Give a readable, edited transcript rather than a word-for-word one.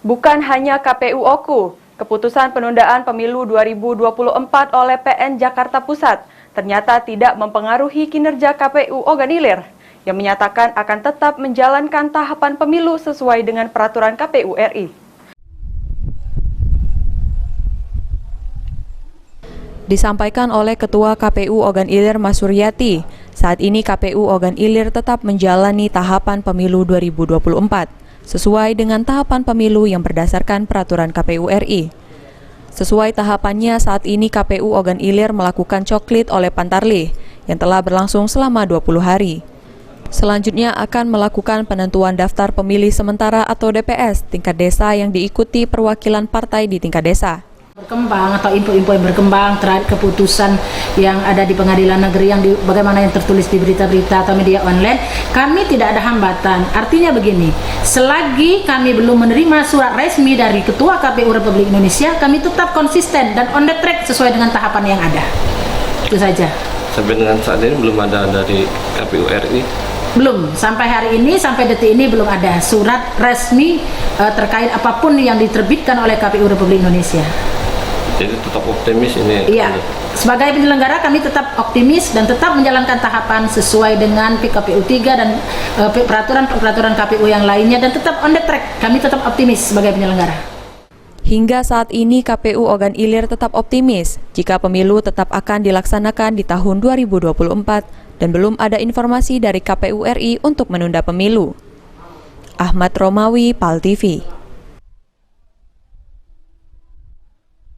Bukan hanya KPU Oku, keputusan penundaan pemilu 2024 oleh PN Jakarta Pusat ternyata tidak mempengaruhi kinerja KPU Ogan Ilir yang menyatakan akan tetap menjalankan tahapan pemilu sesuai dengan peraturan KPU RI. Disampaikan oleh Ketua KPU Ogan Ilir Mas Suryati, saat ini KPU Ogan Ilir tetap menjalani tahapan pemilu 2024 sesuai dengan tahapan pemilu yang berdasarkan peraturan KPU RI. Sesuai tahapannya, saat ini KPU Ogan Ilir melakukan coklit oleh Pantarlih yang telah berlangsung selama 20 hari. Selanjutnya akan melakukan penentuan daftar pemilih sementara atau DPS tingkat desa yang diikuti perwakilan partai di tingkat desa. Berkembang atau info-info yang berkembang terhadap keputusan yang ada di pengadilan negeri yang bagaimana yang tertulis di berita-berita atau media online, kami tidak ada hambatan. Artinya begini, selagi kami belum menerima surat resmi dari Ketua KPU Republik Indonesia, kami tetap konsisten dan on the track sesuai dengan tahapan yang ada. Itu saja. Sampai dengan saat ini belum ada dari KPU RI? Belum, sampai hari ini, sampai detik ini belum ada surat resmi terkait apapun yang diterbitkan oleh KPU Republik Indonesia. Jadi tetap optimis ini? Iya, sebagai penyelenggara kami tetap optimis dan tetap menjalankan tahapan sesuai dengan PKPU 3 dan peraturan KPU yang lainnya dan tetap on the track, kami tetap optimis sebagai penyelenggara. Hingga saat ini KPU Ogan Ilir tetap optimis jika pemilu tetap akan dilaksanakan di tahun 2024 dan belum ada informasi dari KPU RI untuk menunda pemilu. Ahmad Romawi, PAL TV.